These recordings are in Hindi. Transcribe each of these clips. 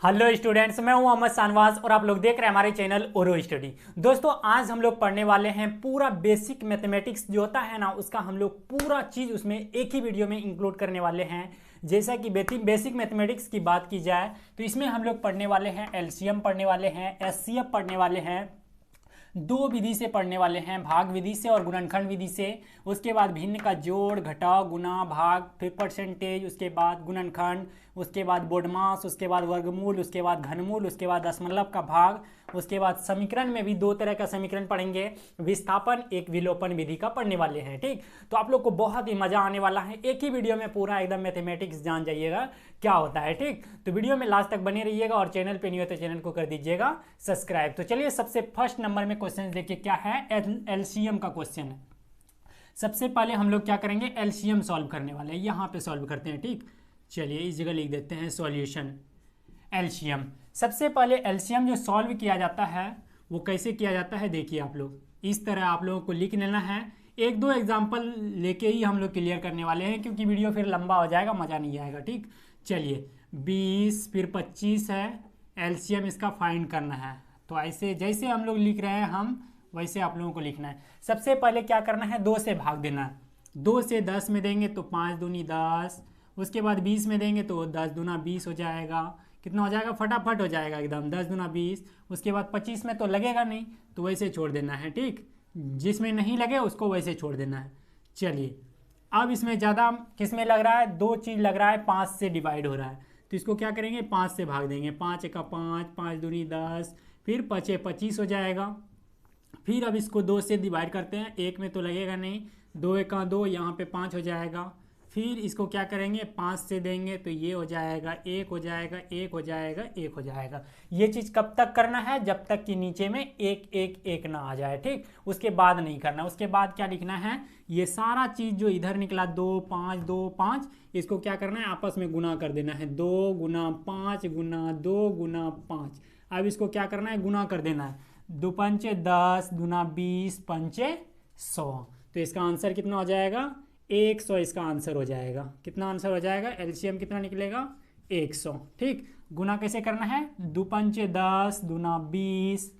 हेलो स्टूडेंट्स, मैं हूं मोहम्मद शानवाज और आप लोग देख रहे हैं हमारे चैनल ओरो स्टडी। दोस्तों, आज हम लोग पढ़ने वाले हैं पूरा बेसिक मैथमेटिक्स जो होता है ना, उसका हम लोग पूरा चीज़ उसमें एक ही वीडियो में इंक्लूड करने वाले हैं। जैसा कि बेसिक मैथमेटिक्स की बात की जाए तो इसमें हम लोग पढ़ने वाले हैं एलसीएम, पढ़ने वाले हैं एचसीएफ, पढ़ने वाले हैं दो विधि से पढ़ने वाले हैं, भाग विधि से और गुणनखंड विधि से। उसके बाद भिन्न का जोड़, घटाव, गुना, भाग, फिर परसेंटेज, उसके बाद गुणनखंड, उसके बाद बोडमास, उसके बाद वर्गमूल, उसके बाद घनमूल, उसके बाद दशमलव का भाग, उसके बाद समीकरण में भी दो तरह का समीकरण पढ़ेंगे, विस्थापन, एक विलोपन विधि का पढ़ने वाले हैं। ठीक, तो आप लोग को बहुत ही मजा आने वाला है, एक ही वीडियो में पूरा एकदम मैथमेटिक्स जान जाइएगा क्या होता है। ठीक, तो वीडियो में लास्ट तक बने रहिएगा और चैनल पे नहीं हो तो चैनल को कर दीजिएगा सब्सक्राइब। तो चलिए सबसे फर्स्ट नंबर में क्वेश्चन देखिए क्या है, एलसीएम का क्वेश्चन है। सबसे पहले हम लोग क्या करेंगे, एलसीएम सॉल्व करने वाले हैं, यहाँ पे सॉल्व करते हैं। ठीक, चलिए इस जगह लिख देते हैं सॉल्यूशन एलसीएम। सबसे पहले एलसीएम जो सॉल्व किया जाता है वो कैसे किया जाता है, देखिए आप लोग इस तरह आप लोगों को लिख लेना है। एक दो एग्जाम्पल लेके ही हम लोग क्लियर करने वाले हैं, क्योंकि वीडियो फिर लंबा हो जाएगा, मज़ा नहीं आएगा। ठीक, चलिए 20 फिर 25 है, एलसीएम इसका फाइंड करना है। तो ऐसे जैसे हम लोग लिख रहे हैं हम वैसे आप लोगों को लिखना है। सबसे पहले क्या करना है, 2 से भाग देना है। 2 से 10 में देंगे तो 5 दूनी 10, उसके बाद 20 में देंगे तो 10 दूना 20 हो जाएगा। कितना हो जाएगा, फटाफट हो जाएगा एकदम, 10 दूना 20। उसके बाद 25 में तो लगेगा नहीं तो वैसे छोड़ देना है। ठीक, जिसमें नहीं लगे उसको वैसे छोड़ देना है। चलिए अब इसमें ज़्यादा किस में लग रहा है, दो चीज़ लग रहा है, 5 से डिवाइड हो रहा है तो इसको क्या करेंगे, 5 से भाग देंगे। 5 एका 5, 5 दूनी 10, फिर 5 25 हो जाएगा। फिर अब इसको 2 से डिवाइड करते हैं, एक में तो लगेगा नहीं, 2 एका 2, यहाँ पे 5 हो जाएगा। फिर इसको क्या करेंगे, 5 से देंगे तो ये हो जाएगा, 1 हो जाएगा, 1 हो जाएगा, 1 हो जाएगा। ये चीज़ कब तक करना है, जब तक कि नीचे में 1 1 1 ना आ जाए। ठीक, उसके बाद नहीं करना। उसके बाद क्या लिखना है, ये सारा चीज़ जो इधर निकला 2 5 2 5, इसको क्या करना है, आपस में गुना कर देना है। 2 गुना 5 गुना 2 गुना 5। अब इसको क्या करना है, गुना कर देना है। 2 पंचे 10, दूना 20, पंचे 100। तो इसका आंसर कितना हो जाएगा, 100 इसका आंसर हो जाएगा। कितना आंसर हो जाएगा, एलसीएम कितना निकलेगा, 100। ठीक, गुना कैसे करना है, 2 पंचे 10, दूना 20,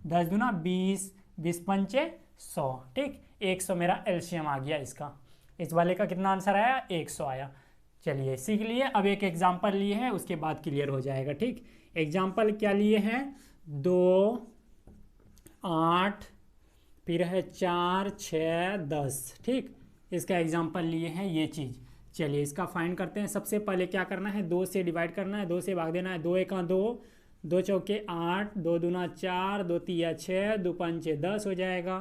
10 दूना 20, 20 पंचे 100। ठीक, 100 मेरा एलसीएम आ गया इसका। इस वाले का कितना आंसर आया, 100 आया। चलिए सीख लिए। अब एक एग्जाम्पल लिए हैं, उसके बाद क्लियर हो जाएगा। ठीक, एग्जाम्पल क्या लिए हैं, 2 8, फिर है 4 6 10। ठीक, इसका एग्जाम्पल लिए हैं ये चीज़। चलिए इसका फाइंड करते हैं। सबसे पहले क्या करना है, 2 से डिवाइड करना है, 2 से भाग देना है। 2 एका 2, 2 चौके 8, 2 दूना 4, 2 तिया 6, 2 पंचे 10 हो जाएगा।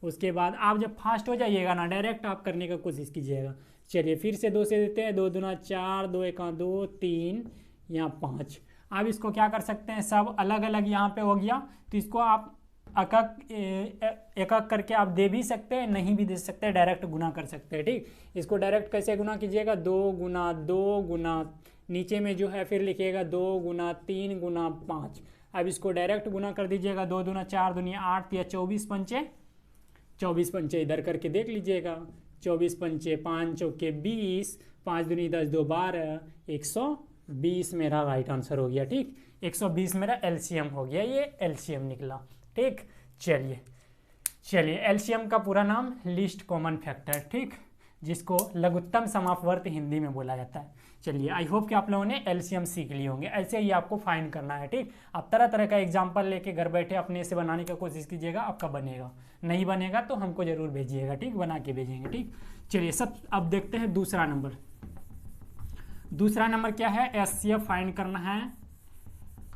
उसके बाद आप जब फास्ट हो जाइएगा ना, डायरेक्ट आप करने का कोशिश कीजिएगा। चलिए फिर से 2 से देते हैं, 2 दूना 4, 2 एका 2, 3, यहाँ 5। अब इसको क्या कर सकते हैं, सब अलग अलग यहाँ पे हो गया तो इसको आप एक एक करके आप दे भी सकते हैं, नहीं भी दे सकते, डायरेक्ट गुना कर सकते हैं। ठीक, इसको डायरेक्ट कैसे गुना कीजिएगा, 2 गुना 2 गुना, नीचे में जो है फिर लिखिएगा 2 गुना 3 गुना 5। अब इसको डायरेक्ट गुना कर दीजिएगा। 2 दूना 4 दूनिया 8 या 24 पंचे, 24 पंचे इधर करके देख लीजिएगा। 24 पंचे 5 चौके 20, 5 दूनी 10, 2 12, 120 मेरा राइट आंसर हो गया। ठीक, 120 मेरा एलसीएम हो गया, ये एलसीएम निकला। ठीक, चलिए एलसीएम का पूरा नाम लीस्ट कॉमन फैक्टर, ठीक, जिसको लघुत्तम समापवर्त हिंदी में बोला जाता है। चलिए आई होप कि आप लोगों ने एलसीएम सीख लिए होंगे। ऐसे ही आपको फाइंड करना है। ठीक, आप तरह तरह का एग्जाम्पल लेके घर बैठे अपने से बनाने की कोशिश कीजिएगा, आपका बनेगा। नहीं बनेगा तो हमको जरूर भेजिएगा। ठीक, बना के भेजेंगे। ठीक, चलिए सब अब देखते हैं दूसरा नंबर। दूसरा नंबर क्या है, एचसीएफ फाइंड करना है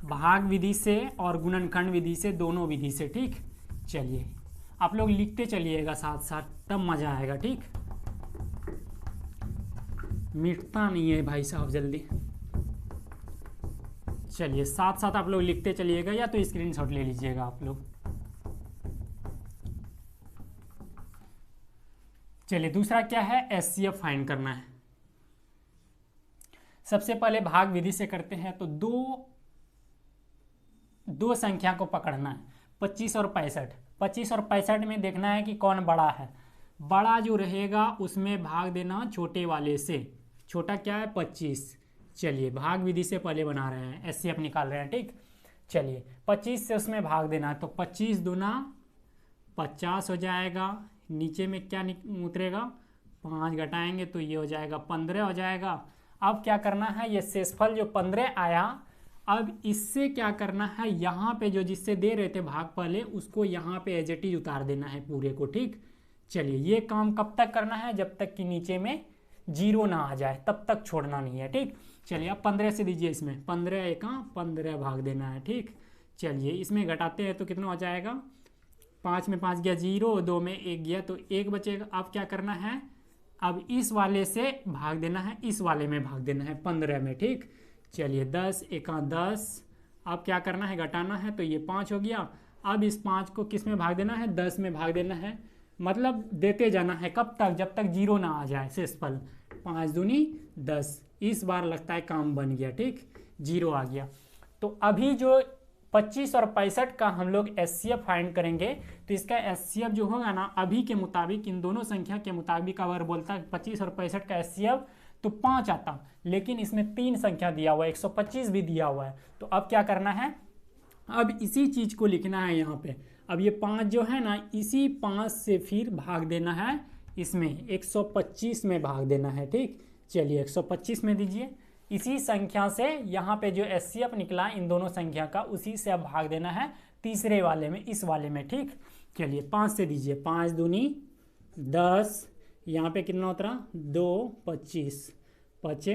भाग विधि से और गुणनखंड विधि से, दोनों विधि से। ठीक, चलिए आप लोग लिखते चलिएगा साथ साथ, तब मज़ा आएगा। ठीक, मिटता नहीं है भाई साहब जल्दी। चलिए साथ साथ आप लोग लिखते चलिएगा, या तो स्क्रीनशॉट ले लीजिएगा आप लोग। चलिए दूसरा क्या है, एचसीएफ फाइंड करना है। सबसे पहले भाग विधि से करते हैं तो दो संख्या को पकड़ना है, 25 और 65। 25 और 65 में देखना है कि कौन बड़ा है। बड़ा जो रहेगा उसमें भाग देना छोटे वाले से। छोटा क्या है, 25। चलिए भाग विधि से पहले बना रहे हैं, एचसीएफ निकाल रहे हैं। ठीक, चलिए 25 से उसमें भाग देना है, तो 25 दूना 50 हो जाएगा। नीचे में क्या उतरेगा, 5 घटाएंगे तो ये हो जाएगा 15 हो जाएगा। अब क्या करना है, ये शेषफल जो 15 आया, अब इससे क्या करना है, यहाँ पे जो जिससे दे रहे थे भाग पहले, उसको यहाँ पे एज इट इज उतार देना है पूरे को। ठीक, चलिए ये काम कब तक करना है, जब तक कि नीचे में 0 ना आ जाए, तब तक छोड़ना नहीं है। ठीक, चलिए अब 15 से दीजिए, इसमें 15 1 15 भाग देना है। ठीक, चलिए इसमें घटाते हैं तो कितना हो जाएगा, 5 में 5 गया 0, 2 में 1 गया तो 1 बचेगा। अब क्या करना है, अब इस वाले से भाग देना है, इस वाले में भाग देना है 15 में। ठीक, चलिए 10 1 10, अब क्या करना है, घटाना है, तो ये 5 हो गया। अब इस 5 को किस में भाग देना है, 10 में भाग देना है, मतलब देते जाना है कब तक, जब तक 0 ना आ जाए शेषफल। 5 दूनी 10, इस बार लगता है काम बन गया। ठीक, 0 आ गया। तो अभी जो 25 और 65 का हम लोग एचसीएफ फाइंड करेंगे, तो इसका एचसीएफ जो होगा ना, अभी के मुताबिक, इन दोनों संख्या के मुताबिक अगर बोलता है 25 और 65 का एचसीएफ तो 5 आता, लेकिन इसमें 3 संख्या दिया हुआ है, 125 भी दिया हुआ है। तो अब क्या करना है, अब इसी चीज को लिखना है यहाँ पे। अब ये 5 जो है ना, इसी 5 से फिर भाग देना है, इसमें 125 में भाग देना है। ठीक, चलिए 125 में दीजिए, इसी संख्या से यहाँ पे जो एचसीएफ निकला इन दोनों संख्या का, उसी से अब भाग देना है तीसरे वाले में, इस वाले में। ठीक, चलिए 5 से दीजिए, 5 दूनी 10, यहाँ पे कितना उतरा 2 25 5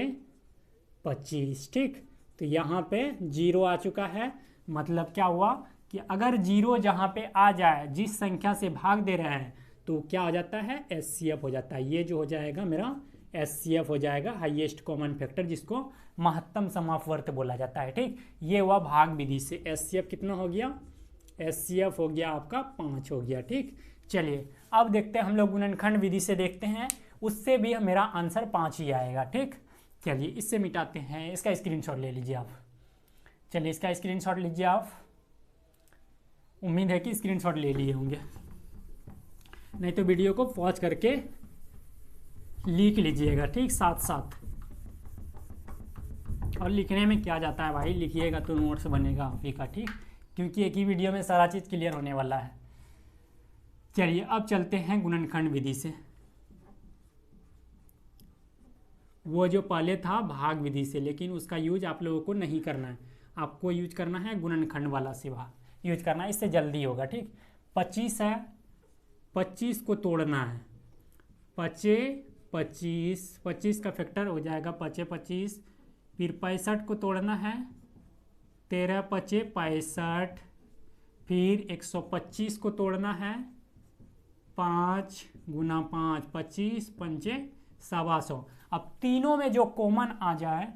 25। ठीक, तो यहाँ पे 0 आ चुका है। मतलब क्या हुआ कि अगर 0 जहाँ पे आ जाए, जिस संख्या से भाग दे रहे हैं, तो क्या हो जाता है, एचसीएफ हो जाता है। ये जो हो जाएगा मेरा एचसीएफ हो जाएगा, हाईएस्ट कॉमन फैक्टर, जिसको महत्तम समापवर्त बोला जाता है। ठीक, ये हुआ भाग विधि से। एचसीएफ कितना हो गया, एचसीएफ हो गया आपका 5 हो गया। ठीक, चलिए अब देखते हैं हम लोग गुणनखंड विधि से देखते हैं, उससे भी मेरा आंसर 5 ही आएगा। ठीक, चलिए इससे मिटाते हैं, इसका स्क्रीनशॉट ले लीजिए आप। चलिए इसका स्क्रीनशॉट लीजिए आप, उम्मीद है कि स्क्रीनशॉट ले लिए होंगे, नहीं तो वीडियो को पॉज करके लिख लीजिएगा। ठीक, साथ साथ, और लिखने में क्या जाता है भाई, लिखिएगा तो नोट्स बनेगा आप ही का। ठीक, क्योंकि एक ही वीडियो में सारा चीज़ क्लियर होने वाला है। चलिए अब चलते हैं गुणनखंड विधि से। वो जो पहले था भाग विधि से, लेकिन उसका यूज आप लोगों को नहीं करना है, आपको यूज करना है गुणनखंड वाला सिवा यूज करना है, इससे जल्दी होगा। ठीक, 25 है, 25 को तोड़ना है, 25 25 25 का फैक्टर हो जाएगा 25 25, फिर 65 को तोड़ना है, 13 25 65, फिर 125 को तोड़ना है, 5 गुना 5 25 5 125। अब तीनों में जो कॉमन आ जाए,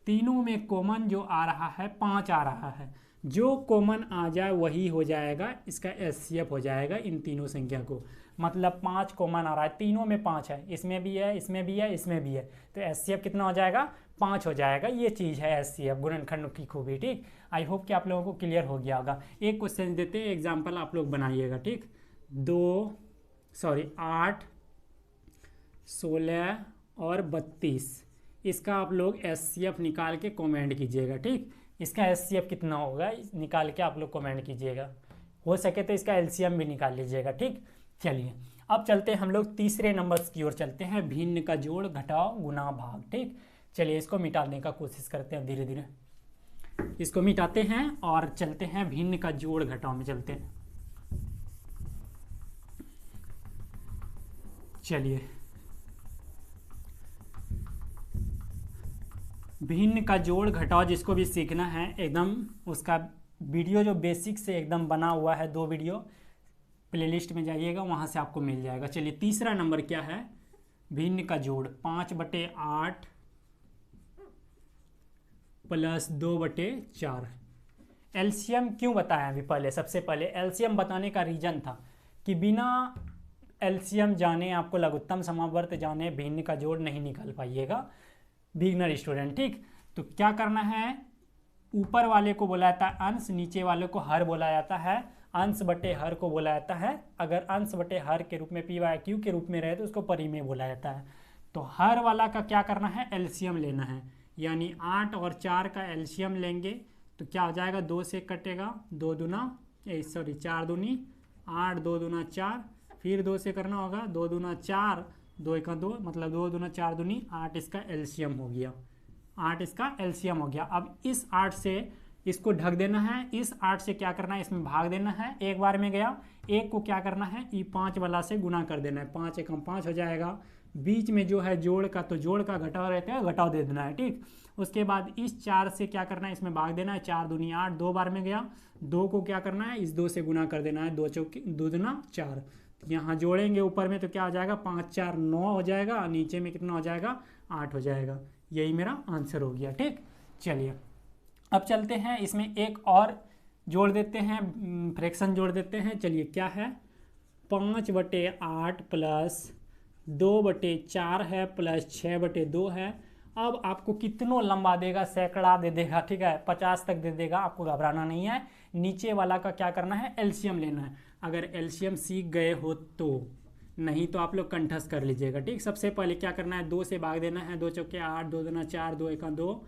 तीनों में कॉमन जो आ रहा है 5 आ रहा है, जो कॉमन आ जाए वही हो जाएगा, इसका एचसीएफ हो जाएगा इन तीनों संख्या को। मतलब 5 कॉमन आ रहा है, तीनों में 5 है, इसमें भी है, इसमें भी है, इसमें भी है, तो एचसीएफ कितना हो जाएगा, 5 हो जाएगा। ये चीज़ है एचसीएफ, गुणनखंड की खूबी। ठीक, आई होप कि आप लोगों को क्लियर हो गया होगा। एक क्वेश्चन देते हैं, एग्जाम्पल आप लोग बनाइएगा। ठीक, 8 16 और 32, इसका आप लोग एचसीएफ निकाल के कमेंट कीजिएगा। ठीक, इसका एचसीएफ कितना होगा निकाल के आप लोग कमेंट कीजिएगा, हो सके तो इसका एलसीएम भी निकाल लीजिएगा। ठीक, चलिए अब चलते हैं हम लोग तीसरे नंबर की ओर चलते हैं, भिन्न का जोड़ घटाव गुना भाग। ठीक, चलिए इसको मिटाने का कोशिश करते हैं, धीरे धीरे इसको मिटाते हैं और चलते हैं भिन्न का जोड़ घटाव में चलते हैं। चलिए भिन्न का जोड़ घटाव जिसको भी सीखना है, एकदम उसका वीडियो जो बेसिक से एकदम बना हुआ है, 2 वीडियो प्लेलिस्ट में जाइएगा, वहाँ से आपको मिल जाएगा। चलिए तीसरा नंबर क्या है, भिन्न का जोड़ 5/8 प्लस 2/4। एलसीएम क्यों बताया अभी पहले, सबसे पहले एलसीएम बताने का रीज़न था कि बिना एलसीएम जाने, आपको लघुत्तम समावर्त जाने भिन्न का जोड़ नहीं निकाल पाइएगा बिगनर स्टूडेंट। ठीक, तो क्या करना है, ऊपर वाले को बोला जाता है अंश, नीचे वाले को हर बोला जाता है, अंश बटे हर को बोला जाता है। अगर अंश बटे हर के रूप में p/q के रूप में रहे तो उसको परिमेय बोला जाता है। तो हर वाला का क्या करना है, एलसीएम लेना है। यानी 8 और 4 का एलसीएम लेंगे तो क्या हो जाएगा, 2 से कटेगा, 4 दूनी 8, 2 दूना 4, फिर 2 से करना होगा, 2 दूना 4, 2 एका 2, मतलब 2 दूना 4 दूनी 8 इसका एलसीएम हो गया, 8 इसका एलसीएम हो गया। अब इस 8 से इसको ढक देना है, इस 8 से क्या करना है, इसमें भाग देना है, एक बार में गया, एक को क्या करना है, E5 वाला से गुना कर देना है, 5 एकम 5 हो जाएगा। बीच में जो है जोड़ का, तो जोड़ का घटाव रहता है, घटाव दे देना है, ठीक। उसके बाद इस 4 से क्या करना है, इसमें भाग देना है, 4 दूनी 8, 2 बार में गया, 2 को क्या करना है, इस 2 से गुना कर देना है, 2 चौकी 2 दूना 4, यहाँ जोड़ेंगे ऊपर में तो क्या हो जाएगा, 5 4 9 हो जाएगा, नीचे में कितना हो जाएगा, 8 हो जाएगा। यही मेरा आंसर हो गया, ठीक। चलिए अब चलते हैं, इसमें एक और जोड़ देते हैं, फ्रैक्शन जोड़ देते हैं। चलिए क्या है, 5/8 प्लस 2/4 है प्लस 6/2 है। अब आपको कितनों लंबा देगा, सैकड़ा दे देगा, ठीक है, 50 तक दे देगा, आपको घबराना नहीं है। नीचे वाला का क्या करना है, एलसीएम लेना है। अगर एलसीएम सीख गए हो तो, नहीं तो आप लोग कंठस्थ कर लीजिएगा, ठीक। सबसे पहले क्या करना है, 2 से भाग देना है, 2 चौके 8, 2 दूना 4, 2 एका 2,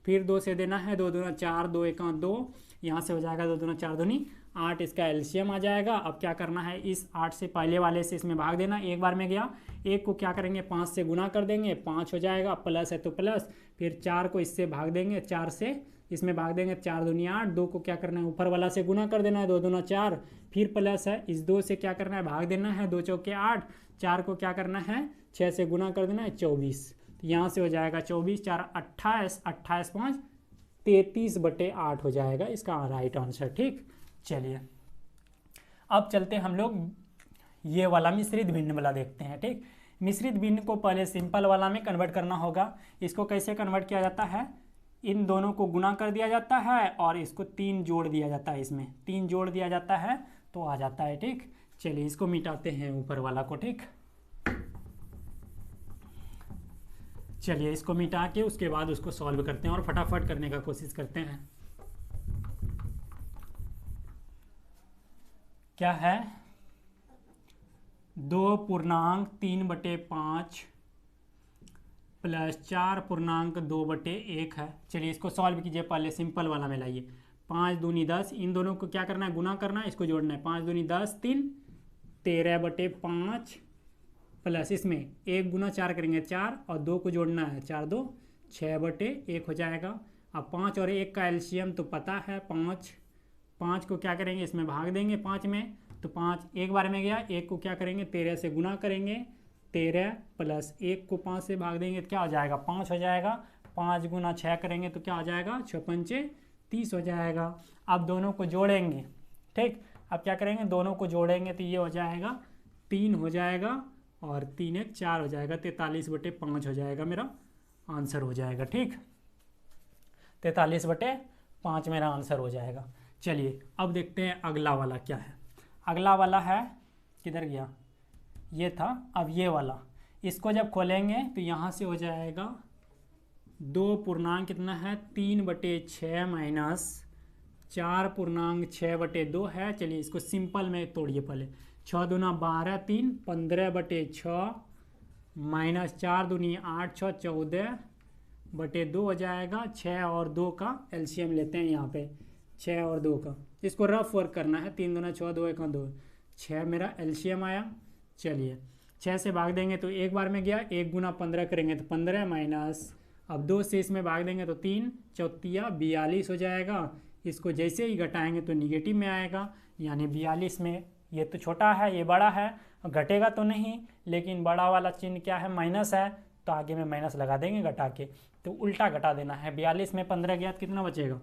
फिर 2 से देना है, 2 दूना 4, 2 एका 2, यहाँ से हो जाएगा 2 दूना 4 दूनी 8, इसका एलसीएम आ जाएगा। अब क्या करना है, इस 8 से पहले वाले से इसमें भाग देना, एक बार में गया, एक को क्या करेंगे, 5 से गुना कर देंगे, 5 हो जाएगा, प्लस है तो प्लस, फिर 4 को इससे भाग देंगे, 4 से इसमें भाग देंगे, 4 दूनी 8, 2 को क्या करना है, ऊपर वाला से गुना कर देना है, 2 दूना 4, फिर प्लस है, इस 2 से क्या करना है, भाग देना है, 2 चौके 8, 4 को क्या करना है, 6 से गुना कर देना है, 24, तो यहाँ से हो जाएगा 24, 4 28, 28 5 33/8 हो जाएगा इसका राइट आंसर, ठीक। चलिए अब चलते हम लोग ये वाला मिश्रित भिन्न वाला देखते हैं, ठीक। मिश्रित भिन्न को पहले सिंपल वाला में कन्वर्ट करना होगा। इसको कैसे कन्वर्ट किया जाता है, इन दोनों को गुना कर दिया जाता है और इसको 3 जोड़ दिया जाता है, इसमें 3 जोड़ दिया जाता है तो आ जाता है, ठीक। चलिए इसको मिटाते हैं ऊपर वाला को, ठीक। चलिए इसको मिटा के उसके बाद उसको सॉल्व करते हैं और फटाफट करने का कोशिश करते हैं। क्या है, 2.3/5 प्लस 4.2/1 है। चलिए इसको सॉल्व कीजिए, पहले सिंपल वाला में लाइए, 5 दूनी 10, इन दोनों को क्या करना है, गुना करना है, इसको जोड़ना है, 5 दूनी 10, 3 13/5 प्लस इसमें 1 गुना 4 करेंगे 4 और 2 को जोड़ना है, 4 2 6/1 हो जाएगा। अब 5 और 1 का एलसीएम तो पता है 5, 5 को क्या करेंगे, इसमें भाग देंगे 5 में, तो 5 एक बार में गया, 1 को क्या करेंगे, 13 से गुना करेंगे, 13 प्लस 1 को 5 से भाग देंगे तो क्या हो जाएगा, 5 हो जाएगा, 5 गुना 6 करेंगे तो क्या हो जाएगा, 6 पंचे 30 हो जाएगा। अब दोनों को जोड़ेंगे, ठीक। अब क्या करेंगे, दोनों को जोड़ेंगे तो ये हो जाएगा 3 हो जाएगा और 3 1 4 हो जाएगा, 43/5 हो जाएगा, मेरा आंसर हो जाएगा, ठीक। 43/5 मेरा आंसर हो जाएगा। चलिए अब देखते हैं अगला वाला क्या है। अगला वाला है, किधर गया, ये था। अब ये वाला, इसको जब खोलेंगे तो यहाँ से हो जाएगा 2 पूर्णांक कितना है, 3/6 माइनस 4.6/2 है। चलिए इसको सिंपल में तोड़िए पहले, 6 दूना 12, 3 15/6 माइनस 4 दूनी 8, 6 14/2 हो जाएगा। 6 और 2 का एलसीएम लेते हैं यहाँ पे, 6 और 2 का, इसको रफ वर्क करना है, 3 दूना 6, 2 1 2, 6 मेरा एलसीएम आया। चलिए 6 से भाग देंगे तो एक बार में गया, 1 गुना 15 करेंगे तो 15 माइनस, अब 2 से इसमें भाग देंगे तो 3 चौतिया 42 हो जाएगा। इसको जैसे ही घटाएंगे तो निगेटिव में आएगा, यानी 42 में, ये तो छोटा है ये बड़ा है, घटेगा तो नहीं, लेकिन बड़ा वाला चिन्ह क्या है, माइनस है, तो आगे में माइनस लगा देंगे घटा के, तो उल्टा घटा देना है। 42 में 15 गया तो कितना बचेगा,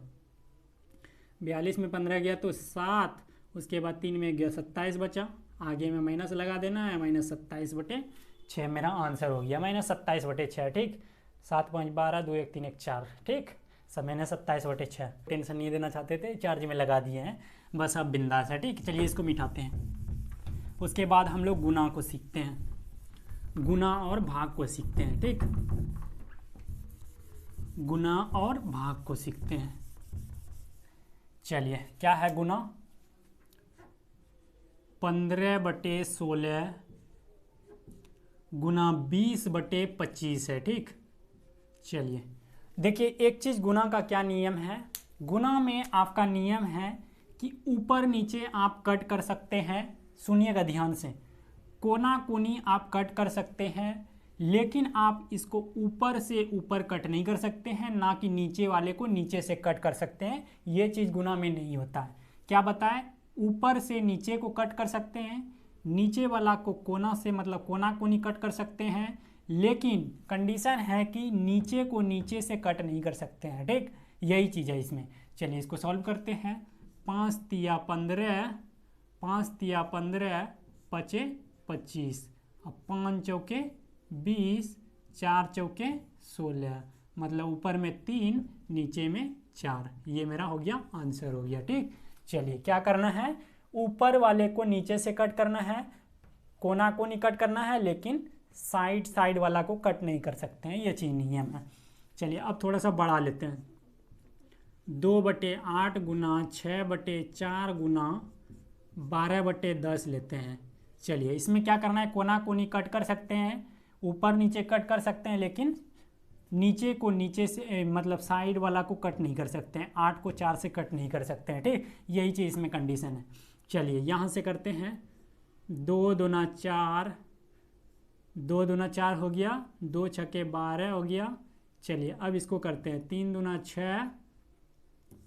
42 में 15 गया तो 7, उसके बाद 3 में गया 27 बचा, आगे में माइनस लगा देना है, -27/6 मेरा आंसर हो गया, -27/6, ठीक। 7 5 12, 2 1 3 1 4, ठीक। सब मैंने 27/6, टेंशन नहीं देना चाहते थे, चार्ज में लगा दिए हैं, बस अब बिंदास है, ठीक। चलिए इसको मिटाते हैं। उसके बाद हम लोग गुना को सीखते हैं, गुना और भाग को सीखते हैं, ठीक। गुना और भाग को सीखते हैं। चलिए क्या है गुना, 15/16 गुना 20/25 है, ठीक। चलिए देखिए एक चीज़ गुना का क्या नियम है, गुना में आपका नियम है कि ऊपर नीचे आप कट कर सकते हैं। सुनिएगा ध्यान से, कोना कोनी आप कट कर सकते हैं, लेकिन आप इसको ऊपर से ऊपर कट नहीं कर सकते हैं, ना कि नीचे वाले को नीचे से कट कर सकते हैं। ये चीज़ गुना में नहीं होता है। क्या बताएं, ऊपर से नीचे को कट कर सकते हैं, नीचे वाला को कोना से मतलब कोना कोनी कट कर सकते हैं, लेकिन कंडीशन है कि नीचे को नीचे से कट नहीं कर सकते हैं। ठीक, यही चीज़ है इसमें। चलिए इसको सॉल्व करते हैं। 5 तिया 15, 5 तिया 15 पचे 25, अब 5 चौके 20, 4 चौके 16, मतलब ऊपर में 3 नीचे में 4। ये मेरा हो गया आंसर हो गया। ठीक, चलिए क्या करना है, ऊपर वाले को नीचे से कट करना है, कोना को नहीं कट करना है, लेकिन साइड वाला को कट नहीं कर सकते हैं। ये चीज़ नियम है। चलिए अब थोड़ा सा बढ़ा लेते हैं। 2/8 गुना 6/4 गुना 12/10 लेते हैं। चलिए इसमें क्या करना है, कोना कोनी कट कर सकते हैं, ऊपर नीचे कट कर सकते हैं, लेकिन नीचे को नीचे से मतलब साइड वाला को कट नहीं कर सकते हैं, 8 को 4 से कट नहीं कर सकते हैं। ठीक, यही चीज़ इसमें कंडीशन है। चलिए यहाँ से करते हैं। 2 दूना 4, 2 दूना 4 हो गया, 2 छक्के 12 हो गया। चलिए अब इसको करते हैं। 3 दूना 6,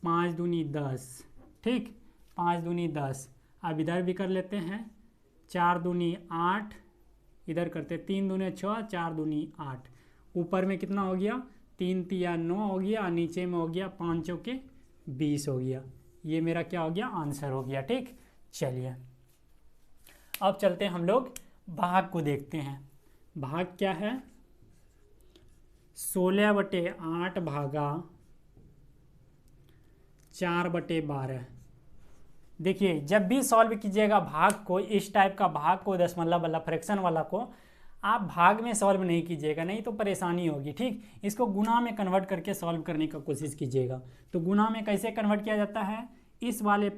5 दूनी 10। ठीक, 5 दूनी 10। अब इधर भी कर लेते हैं। 4 दूनी 8, इधर करते हैं। 3 दूने 6, 4 दूनी 8। ऊपर में कितना हो गया, 3 तिया 9 हो गया, नीचे में हो गया 5 चौके 20 हो गया। ये मेरा क्या हो गया, आंसर हो गया। ठीक, चलिए अब चलते हैं हम लोग भाग को देखते हैं। भाग क्या है, 16/8 भागा 4/12। देखिए जब भी सॉल्व कीजिएगा भाग को, इस टाइप का भाग को, दशमलव वाला फ्रैक्शन वाला को, आप भाग में सॉल्व नहीं कीजिएगा, नहीं तो परेशानी होगी। ठीक, इसको गुना में कन्वर्ट करके सॉल्व करने का कोशिश कीजिएगा। तो गुना में कैसे कन्वर्ट किया जाता है, इस वाले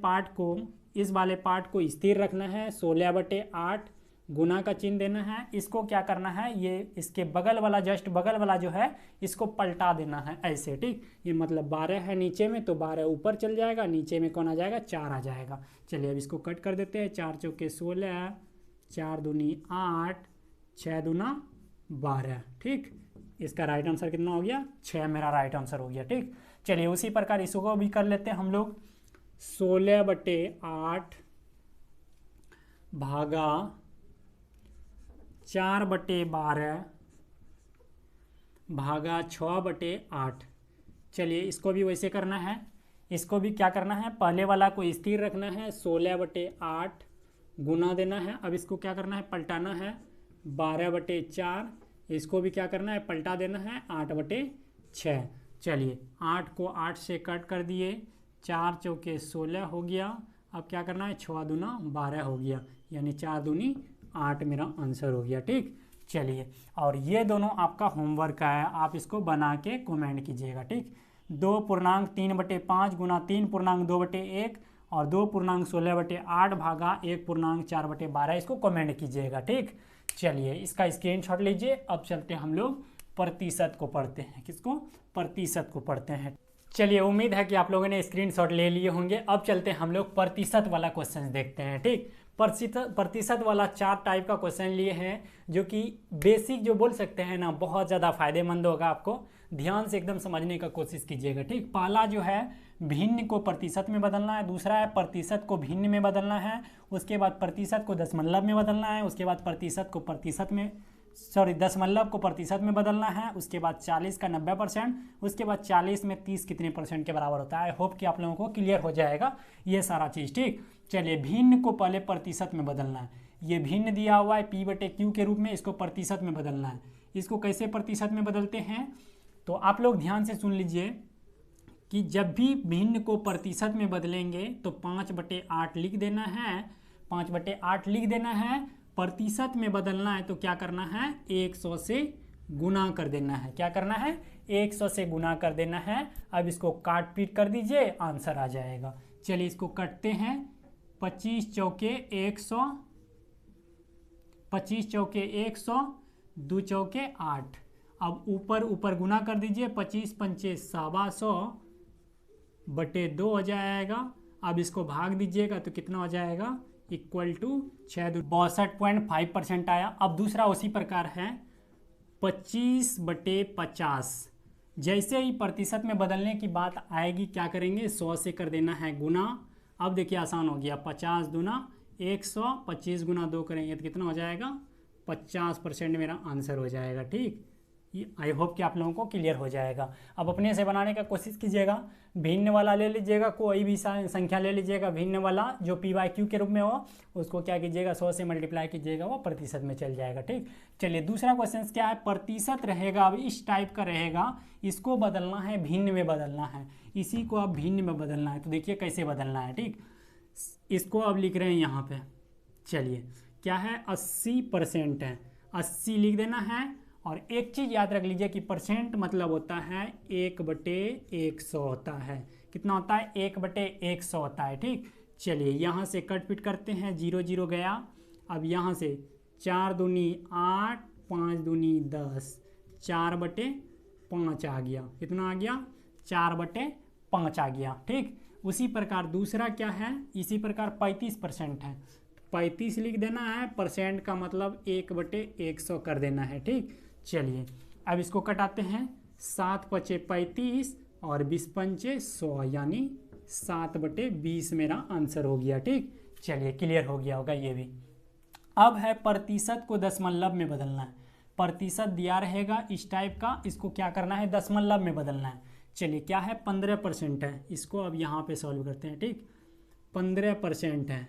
पार्ट को स्थिर रखना है, 16/8 गुना का चिन्ह देना है। इसको क्या करना है, ये इसके बगल वाला, जस्ट बगल वाला जो है, इसको पलटा देना है ऐसे। ठीक, ये मतलब 12 है नीचे में, तो 12 ऊपर चल जाएगा, नीचे में कौन आ जाएगा, 4 आ जाएगा। चलिए अब इसको कट कर देते हैं। 4 चौके 16, 4 दूनी 8, 6 दूना 12। ठीक, इसका राइट आंसर कितना हो गया, 6 मेरा राइट आंसर हो गया। ठीक, चलिए उसी प्रकार इसको भी कर लेते हैं हम लोग। 16/8 भागा 4/12 भागा 6/8। चलिए इसको भी वैसे करना है। इसको भी क्या करना है, पहले वाला को स्थिर रखना है, 16/8 गुना देना है। अब इसको क्या करना है, पलटाना है, 12/4। इसको भी क्या करना है, पलटा देना है, 8/6। चलिए 8 को 8 से कट कर दिए, 4 चौके 16 हो गया। अब क्या करना है, 6 दूना 12 हो गया, यानी 4 दूनी 8 मेरा आंसर हो गया। ठीक, चलिए और ये दोनों आपका होमवर्क है, आप इसको बना के कमेंट कीजिएगा। ठीक, 2.3/5 गुना 3.2/1 और 2.16/8 भागा 1.4/12, इसको कमेंट कीजिएगा। ठीक, चलिए इसका स्क्रीनशॉट लीजिए। अब चलते हैं हम लोग प्रतिशत को पढ़ते हैं। किसको, प्रतिशत को पढ़ते हैं। चलिए उम्मीद है कि आप लोगों ने स्क्रीनशॉट ले लिए होंगे। अब चलते हैं हम लोग प्रतिशत वाला क्वेश्चन देखते हैं। ठीक, प्रतिशत वाला 4 टाइप का क्वेश्चन लिए हैं, जो कि बेसिक जो बोल सकते हैं ना, बहुत ज़्यादा फायदेमंद होगा। आपको ध्यान से एकदम समझने का कोशिश कीजिएगा। ठीक, पहला जो है भिन्न को प्रतिशत में बदलना है, दूसरा है प्रतिशत को भिन्न में बदलना है, उसके बाद प्रतिशत को दशमलव में बदलना है, उसके बाद दशमलव को प्रतिशत में बदलना है, उसके बाद 40 का 90%, उसके बाद 40 में 30 कितने % के बराबर होता है। आई होप कि आप लोगों को क्लियर हो जाएगा ये सारा चीज़। ठीक, चलिए भिन्न को पहले प्रतिशत में बदलना है। ये भिन्न दिया हुआ है P/Q के रूप में, इसको प्रतिशत में बदलना है। इसको कैसे प्रतिशत में बदलते हैं, तो आप लोग ध्यान से सुन लीजिए कि जब भी भिन्न को प्रतिशत में बदलेंगे तो 5/8 लिख देना है, 5/8 लिख देना है। प्रतिशत में बदलना है तो क्या करना है, 100 से गुना कर देना है। क्या करना है, 100 से गुना कर देना है। अब इसको काट पीट कर दीजिए, आंसर आ जाएगा। चलिए इसको कटते हैं। 25 चौके 100, 25 चौके 100, 2 चौके 8। अब ऊपर ऊपर गुना कर दीजिए, 25 पंचे 125 बटे 2 हो जाएगा। अब इसको भाग दीजिएगा तो कितना हो जाएगा, इक्वल टू 62.5% आया। अब दूसरा उसी प्रकार है 25 बटे 50। जैसे ही प्रतिशत में बदलने की बात आएगी क्या करेंगे, 100 से कर देना है गुना। अब देखिए आसान हो गया, 50 दूना 100, 25 गुना 2 करेंगे तो कितना हो जाएगा, 50% मेरा आंसर हो जाएगा। ठीक, ये आई होप कि आप लोगों को क्लियर हो जाएगा। अब अपने से बनाने का कोशिश कीजिएगा, भिन्न वाला ले लीजिएगा, कोई भी संख्या ले लीजिएगा भिन्न वाला जो PYQ के रूप में हो, उसको क्या कीजिएगा 100 से मल्टीप्लाई कीजिएगा, वो प्रतिशत में चल जाएगा। ठीक, चलिए दूसरा क्वेश्चन क्या है, प्रतिशत रहेगा, अब इस टाइप का रहेगा, इसको बदलना है, भिन्न में बदलना है, इसी को अब भिन्न में बदलना है। तो देखिए कैसे बदलना है। ठीक, इसको अब लिख रहे हैं यहाँ पे, चलिए क्या है 80% है, 80 लिख देना है। और एक चीज़ याद रख लीजिए कि परसेंट मतलब होता है 1/100 होता है। कितना होता है, 1/100 होता है। ठीक, चलिए यहाँ से कट पिट करते हैं, 0 0 गया। अब यहाँ से 4 दूनी 8, 5 दूनी 10, 4/5 आ गया। कितना आ गया, 4/5 आ गया। ठीक, उसी प्रकार दूसरा क्या है, इसी प्रकार 35% है, 35 लिख देना है, परसेंट का मतलब 1/100 कर देना है। ठीक, चलिए अब इसको कटाते हैं, 7 पचे 35 और 20 पंचे 100, यानी 7/20 मेरा आंसर हो गया। ठीक, चलिए क्लियर हो गया होगा ये भी। अब है प्रतिशत को दशमलव में बदलना है। प्रतिशत दिया रहेगा इस टाइप का, इसको क्या करना है, दशमलव में बदलना है। चलिए क्या है, 15% है, इसको अब यहाँ पे सॉल्व करते हैं। ठीक, 15% है,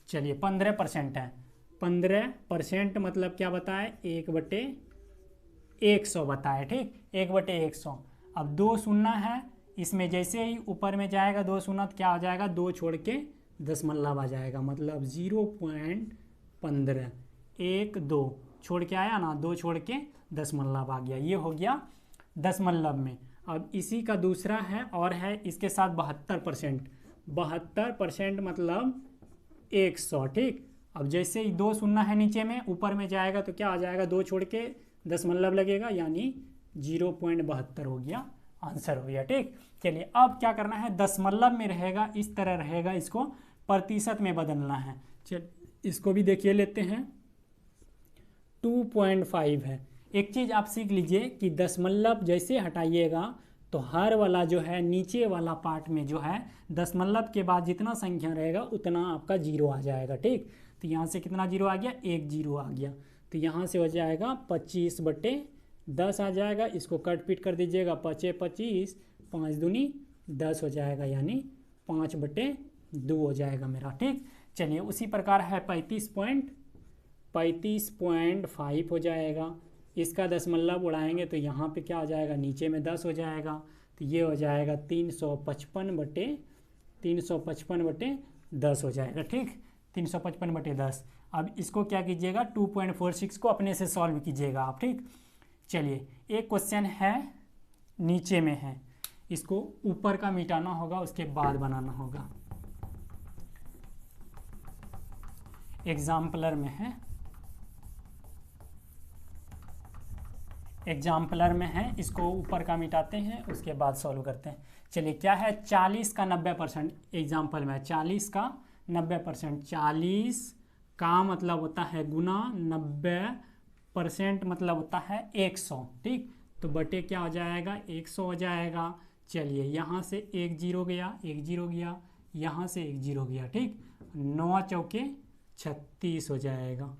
चलिए 15% है, 15% मतलब क्या बताए, 1/100 बताए। ठीक, 1/100। अब 2 शून्य है, इसमें जैसे ही ऊपर में जाएगा 2 शून्य तो क्या हो जाएगा, 2 छोड़ के दशमलव आ जाएगा, मतलब 0.15, 1 2 छोड़ के आया ना, 2 छोड़ के दशमलव आ गया, ये हो गया दशमलव में। अब इसी का दूसरा है और है इसके साथ 72%, 72% मतलब 100। ठीक, अब जैसे ही 2 शून्य है नीचे में, ऊपर में जाएगा तो क्या आ जाएगा, 2 छोड़ के दशमलव लगेगा, यानी 0.72 हो गया, आंसर हो गया। ठीक, चलिए अब क्या करना है, दशमलव में रहेगा, इस तरह रहेगा, इसको प्रतिशत में बदलना है। चल इसको भी देखिए लेते हैं, 2.5 है। एक चीज़ आप सीख लीजिए कि दशमलव जैसे हटाइएगा तो हर वाला जो है नीचे वाला पार्ट में जो है दशमलव के बाद जितना संख्या रहेगा उतना आपका 0 आ जाएगा। ठीक, तो यहाँ से कितना 0 आ गया, 1 0 आ गया, तो यहाँ से हो जाएगा 25/10 आ जाएगा। इसको कट पीट कर दीजिएगा, 5 25, 5 दूनी 10 हो जाएगा, यानी 5/2 हो जाएगा मेरा। ठीक, चलिए उसी प्रकार है 35.5 हो जाएगा। इसका दशमलव उड़ाएंगे तो यहाँ पे क्या हो जाएगा, नीचे में 10 हो जाएगा, तो ये हो जाएगा 355/10 हो जाएगा। ठीक, 355/10। अब इसको क्या कीजिएगा, 2.46 को अपने से सॉल्व कीजिएगा आप। ठीक, चलिए एक क्वेश्चन है नीचे में है, इसको ऊपर का मिटाना होगा, उसके बाद बनाना होगा। एग्जाम्पलर में है, एग्जाम्पलर में है, इसको ऊपर का मिटाते हैं, उसके बाद सॉल्व करते हैं। चलिए क्या है, 40 का 90%, एग्जाम्पल में 40 का 90%, 40 का मतलब होता है गुना, 90% मतलब होता है 100। ठीक, तो बटे क्या हो जाएगा, 100 हो जाएगा। चलिए यहाँ से 1 0 गया, 1 0 गया, यहाँ से 1 0 गया। ठीक, 9 चौके 36 हो जाएगा।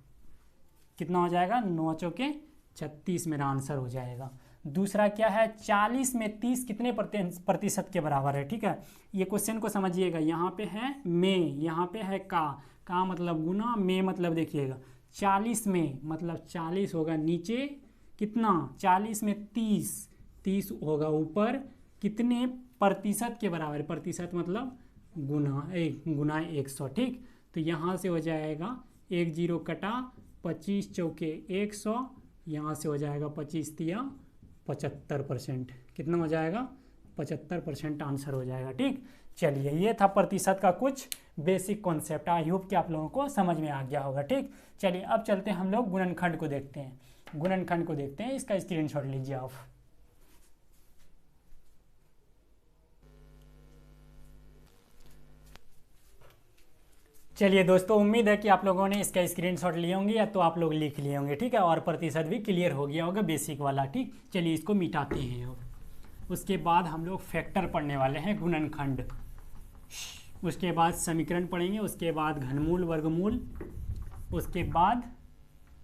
कितना हो जाएगा, 9 चौके 36 मेरा आंसर हो जाएगा। दूसरा क्या है, 40 में 30 कितने प्रतिशत के बराबर है। ठीक है, ये क्वेश्चन को समझिएगा, यहाँ पे है में, यहाँ पे है का मतलब गुना, में मतलब देखिएगा 40 में मतलब 40 होगा नीचे, कितना 40 में 30 होगा ऊपर, कितने प्रतिशत के बराबर, प्रतिशत मतलब गुना 100। ठीक, तो यहाँ से हो जाएगा 1 0 कटा, 25 चौके 100, यहाँ से हो जाएगा 25 तिया 75%। कितना हो जाएगा, 75% आंसर हो जाएगा। ठीक, चलिए ये था प्रतिशत का कुछ बेसिक कॉन्सेप्ट। आई होप कि आप लोगों को समझ में आ गया होगा। ठीक, चलिए अब चलते हैं हम लोग गुणनखंड को देखते हैं। गुणनखंड को देखते हैं, इसका स्क्रीनशॉट लीजिए आप। चलिए दोस्तों, उम्मीद है कि आप लोगों ने इसका स्क्रीनशॉट लिए होंगे या तो आप लोग लिख लिए होंगे, ठीक है, और प्रतिशत भी क्लियर हो गया होगा बेसिक वाला, ठीक। चलिए इसको मिटाते हैं अब। उसके बाद हम लोग फैक्टर पढ़ने वाले हैं, गुणनखंड। उसके बाद समीकरण पढ़ेंगे, उसके बाद घनमूल वर्गमूल, उसके बाद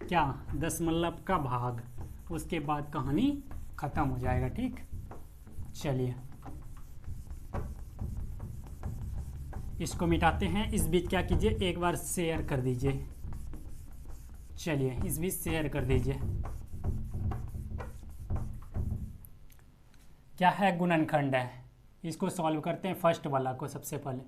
क्या, दशमलव का भाग, उसके बाद कहानी खत्म हो जाएगा, ठीक। चलिए इसको मिटाते हैं। इस बीच क्या कीजिए, एक बार शेयर कर दीजिए। चलिए इस बीच शेयर कर दीजिए। क्या है, गुणनखंड है। इसको सॉल्व करते हैं, फर्स्ट वाला को सबसे पहले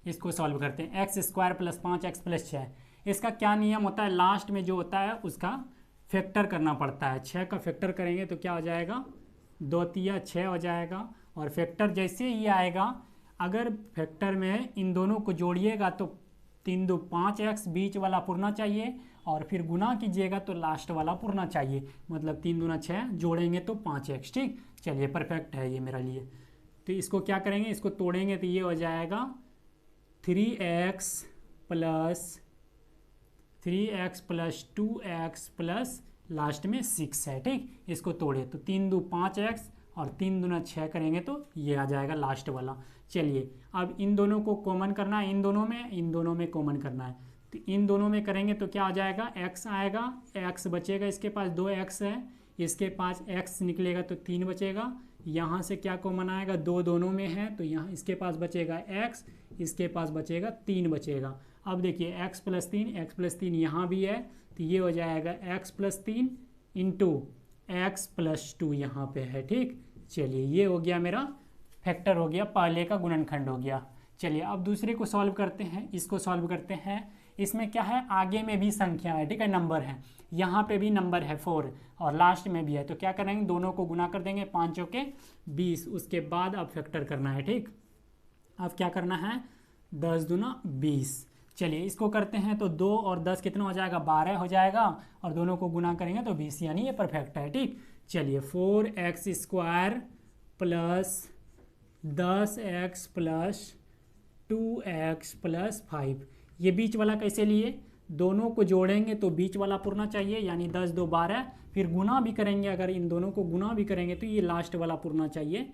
इसको सॉल्व करते हैं। X square plus 5x plus 6, इसका क्या नियम होता है, लास्ट में जो होता है उसका फैक्टर करना पड़ता है। 6 का फैक्टर करेंगे तो क्या हो जाएगा, 2 तिया 6 हो जाएगा। और फैक्टर जैसे ही आएगा, अगर फैक्टर में इन दोनों को जोड़िएगा तो 3 2 5x, बीच वाला पुरना चाहिए, और फिर गुना कीजिएगा तो लास्ट वाला पुरना चाहिए, मतलब 3 दूना 6, जोड़ेंगे तो 5x, ठीक। चलिए परफेक्ट है ये मेरा लिए। तो इसको क्या करेंगे, इसको तोड़ेंगे तो ये हो जाएगा 3x plus 2x plus last में 6 है, ठीक। इसको तोड़े तो 3 2 5x और 3 दूना 6 करेंगे तो ये आ जाएगा लास्ट वाला। चलिए अब इन दोनों को कॉमन करना है, इन दोनों में कॉमन करना है। तो इन दोनों में करेंगे तो क्या आ जाएगा, x आएगा, x बचेगा, इसके पास 2x है, इसके पास x निकलेगा तो 3 बचेगा। यहाँ से क्या कॉमन आएगा, 2 दोनों में है तो यहाँ इसके पास बचेगा x, इसके पास बचेगा 3 बचेगा। अब देखिए x प्लस 3 यहाँ भी है तो ये हो जाएगा x plus 3 into x plus 2 यहाँ पे है, ठीक। चलिए ये हो गया मेरा फैक्टर, हो गया पहले का गुणनखंड हो गया। चलिए अब दूसरे को सॉल्व करते हैं, इसको सॉल्व करते हैं। इसमें क्या है, आगे में भी संख्या है, ठीक है, नंबर है, यहाँ पे भी नंबर है 4 और लास्ट में भी है। तो क्या करेंगे, दोनों को गुना कर देंगे, 5 चौके 20। उसके बाद अब फैक्टर करना है, ठीक। अब क्या करना है, 10 दूना 20। चलिए इसको करते हैं तो 2 और 10 कितना हो जाएगा, 12 हो जाएगा, और दोनों को गुना करेंगे तो 20, यानी ये परफेक्ट है, ठीक। चलिए 4x square plus 10x plus 2x plus 5, ये बीच वाला कैसे लिए, दोनों को जोड़ेंगे तो बीच वाला पुरना चाहिए, यानी 10 2 12, फिर गुना भी करेंगे, अगर इन दोनों को गुना भी करेंगे तो ये लास्ट वाला पुरना चाहिए,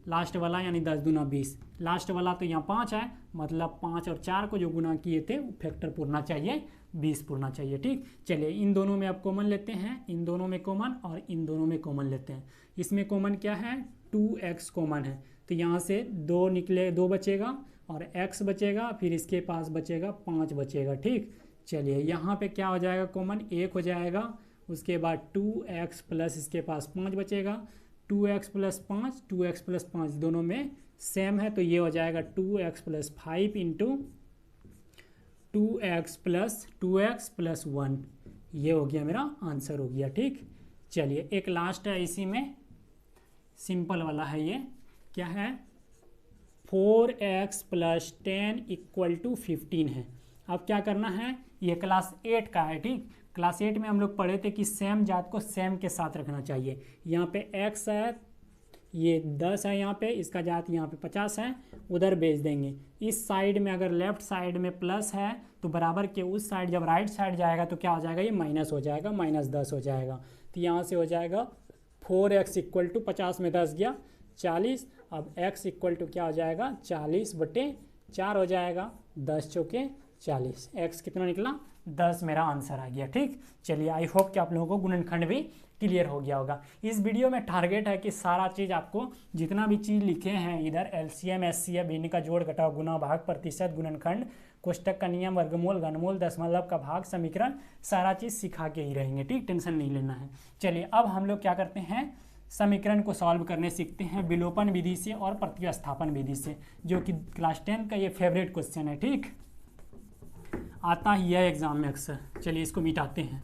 लास्ट वाला यानी 10 दूना 20। लास्ट वाला तो यहाँ 5 है, मतलब 5 और 4 को जो गुना किए थे फैक्टर पुरना चाहिए, 20 पुरना चाहिए, ठीक। चलिए इन दोनों में अब कॉमन लेते हैं, इन दोनों में कॉमन और इन दोनों में कॉमन लेते हैं। इसमें कॉमन क्या है, 2x कॉमन है, तो यहाँ से 2 निकले, 2 बचेगा और x बचेगा, फिर इसके पास बचेगा 5 बचेगा, ठीक। चलिए यहाँ पे क्या हो जाएगा, कॉमन 1 हो जाएगा, उसके बाद 2x प्लस इसके पास 5 बचेगा, 2x प्लस 5, 2x प्लस 5 दोनों में सेम है, तो ये हो जाएगा 2x plus 5 into 2x plus 1, ये हो गया मेरा आंसर हो गया, ठीक। चलिए एक लास्ट है, इसी में सिंपल वाला है, ये क्या है, 4x प्लस 10 इक्वल टू 15 है। अब क्या करना है, ये क्लास 8 का है, ठीक। क्लास 8 में हम लोग पढ़े थे कि सेम जात को सेम के साथ रखना चाहिए। यहाँ पे x है, ये 10 है, यहाँ पे इसका जात यहाँ पे 50 है, उधर भेज देंगे। इस साइड में अगर लेफ्ट साइड में प्लस है तो बराबर के उस साइड जब राइट साइड जाएगा तो क्या हो जाएगा, ये माइनस हो जाएगा, -10 हो जाएगा। तो यहाँ से हो जाएगा 4x इक्वल टू 50 में 10 गया 40, अब x इक्वल टू क्या हो जाएगा, 40/4 हो जाएगा, 10 चौके 40, x कितना निकला, 10 मेरा आंसर आ गया, ठीक। चलिए आई होप कि आप लोगों को गुणनखंड भी क्लियर हो गया होगा। इस वीडियो में टारगेट है कि सारा चीज़ आपको जितना भी चीज़ लिखे हैं इधर, LCM SCF, भिन्न का जोड़ घटाव गुना भाग प्रतिशत गुणनखंड, कोष्टक का नियम, वर्गमूल, घनमूल, दशमलव का भाग, समीकरण, सारा चीज़ सिखा के ही रहेंगे, ठीक, टेंशन नहीं लेना है। चलिए अब हम लोग क्या करते हैं, समीकरण को सॉल्व करने सीखते हैं विलोपन विधि से और प्रतिस्थापन विधि से, जो कि क्लास 10 का ये फेवरेट क्वेश्चन है, ठीक, आता ही है एग्जाम में अक्सर। चलिए इसको मिटाते हैं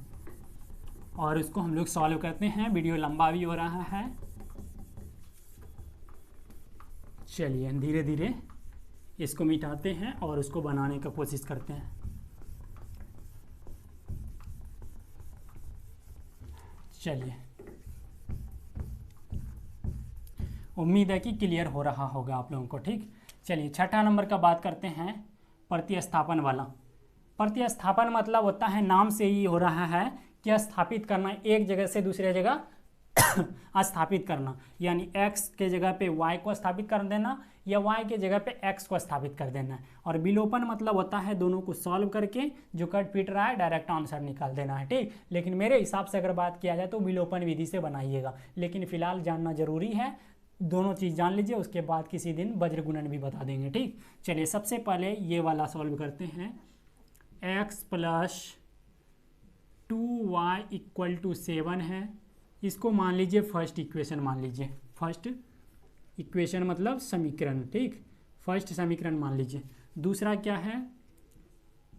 और इसको हम लोग सॉल्व करते हैं, वीडियो लंबा भी हो रहा है। चलिए धीरे धीरे इसको मिटाते हैं और उसको बनाने का कोशिश करते हैं। चलिए, उम्मीद है कि क्लियर हो रहा होगा आप लोगों को। ठीक, चलिए छठा नंबर का बात करते हैं, प्रतिस्थापन वाला। प्रतिस्थापन मतलब होता है, नाम से ही हो रहा है कि स्थापित करना, एक जगह से दूसरे जगह स्थापित करना, यानी x के जगह पे y को स्थापित कर देना या y के जगह पे x को स्थापित कर देना। और विलोपन मतलब होता है दोनों को सॉल्व करके जो कट पीट रहा है डायरेक्ट आंसर निकाल देना है। ठीक, लेकिन मेरे हिसाब से अगर बात किया जाए तो विलोपन विधि से बनाइएगा, लेकिन फिलहाल जानना जरूरी है, दोनों चीज़ जान लीजिए, उसके बाद किसी दिन वज्र गुणन भी बता देंगे। ठीक, चलिए सबसे पहले ये वाला सॉल्व करते हैं। x plus 2y equal to 7 है, इसको मान लीजिए फर्स्ट इक्वेशन मान लीजिए। फर्स्ट इक्वेशन मतलब समीकरण। ठीक, फर्स्ट समीकरण मान लीजिए। दूसरा क्या है,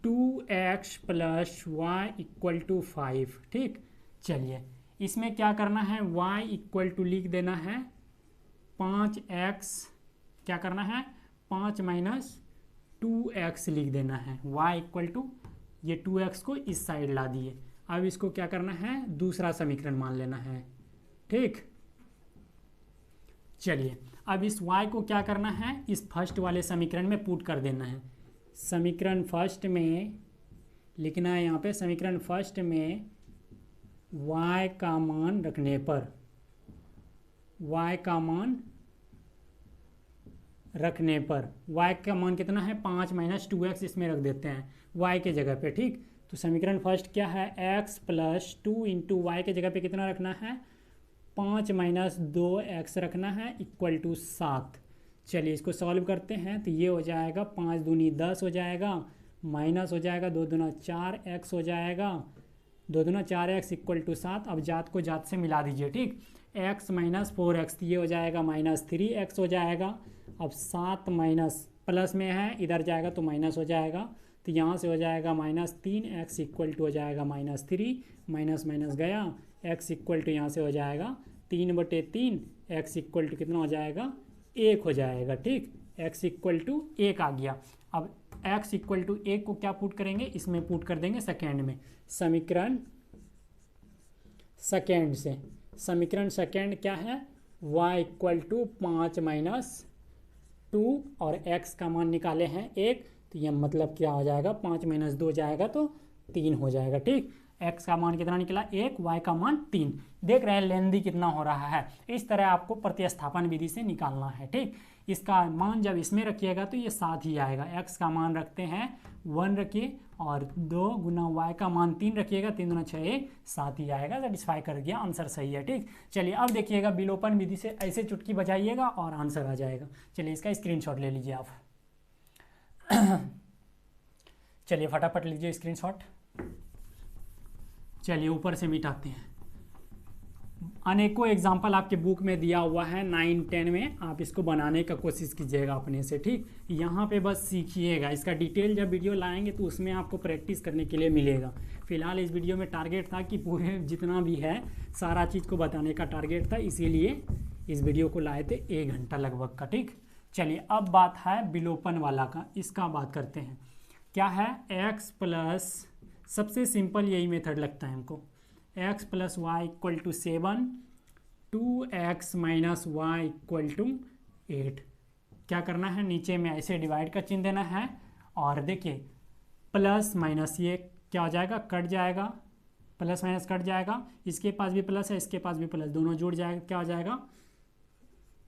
2x plus y equal to 5। ठीक, चलिए इसमें क्या करना है, y इक्वल टू लिख देना है 5x, क्या करना है 5 माइनस 2x लिख देना है। y इक्वल टू ये 2x को इस साइड ला दिए। अब इसको क्या करना है, दूसरा समीकरण मान लेना है। ठीक, चलिए अब इस y को क्या करना है, इस फर्स्ट वाले समीकरण में पुट कर देना है। समीकरण फर्स्ट में लिखना है, यहाँ पे समीकरण फर्स्ट में y का मान रखने पर, y का मान रखने पर y का मान कितना है 5 माइनस 2x, इसमें रख देते हैं y के जगह पे। ठीक, तो समीकरण फर्स्ट क्या है, x प्लस 2 इंटू वाई के जगह पे कितना रखना है 5 माइनस 2x रखना है इक्वल टू 7। चलिए इसको सॉल्व करते हैं, तो ये हो जाएगा 5 दूनी 10 हो जाएगा, माइनस हो जाएगा 2 दूना 4x हो जाएगा, 2 दूना 4x इक्वल टू 7। अब जात को जात से मिला दीजिए। ठीक, x माइनस 4x, ये हो जाएगा माइनस 3x हो जाएगा। अब 7 माइनस प्लस में है, इधर जाएगा तो माइनस हो जाएगा, तो यहाँ से हो जाएगा माइनस 3x इक्वल टू हो जाएगा माइनस 3, माइनस माइनस गया, x इक्वल टू यहाँ से हो जाएगा 3/3, x इक्वल टू कितना हो जाएगा 1 हो जाएगा। ठीक, x इक्वल टू 1 आ गया। अब x इक्वल टू 1 को क्या पुट करेंगे, इसमें पुट कर देंगे सेकेंड में, समीकरण सेकेंड से। समीकरण सेकेंड क्या है, y इक्वल टू 5 माइनस 2 और x का मान निकाले हैं 1, तो यह मतलब क्या हो जाएगा 5 माइनस 2 जाएगा तो 3 हो जाएगा। ठीक, x का मान कितना निकला 1, y का मान 3। देख रहे हैं लेंदी कितना हो रहा है। इस तरह आपको प्रतिस्थापन विधि से निकालना है। ठीक, इसका मान जब इसमें रखिएगा तो ये 7 ही आएगा। x का मान रखते हैं 1 रखिए और 2 गुना y का मान 3 रखिएगा, 3 दूना 6 7 ही आएगा। सेटिस्फाई कर गया, आंसर सही है। ठीक, चलिए अब देखिएगा विलोपन विधि से ऐसे चुटकी बजाइएगा और आंसर आ जाएगा। चलिए इसका स्क्रीनशॉट ले लीजिए आप। चलिए फटाफट लीजिए स्क्रीनशॉट। चलिए ऊपर से मिटाते हैं। अनेकों एग्जाम्पल आपके बुक में दिया हुआ है 9-10 में, आप इसको बनाने का कोशिश कीजिएगा अपने से। ठीक, यहाँ पे बस सीखिएगा, इसका डिटेल जब वीडियो लाएंगे तो उसमें आपको प्रैक्टिस करने के लिए मिलेगा। फिलहाल इस वीडियो में टारगेट था कि पूरे जितना भी है सारा चीज़ को बताने का टारगेट था, इसीलिए इस वीडियो को लाए थे 1 घंटा लगभग का। ठीक, चलिए अब बात है विलोपन वाला का, इसका बात करते हैं। क्या है, x प्लस, सबसे सिंपल यही मेथड लगता है हमको, x plus y equal to 7, 2x minus y equal to 8। क्या करना है, नीचे में ऐसे डिवाइड का चिन्ह देना है और देखिए प्लस माइनस ये क्या हो जाएगा, कट जाएगा, प्लस माइनस कट जाएगा, इसके पास भी प्लस है इसके पास भी प्लस, दोनों जुड़ जाएगा, क्या हो जाएगा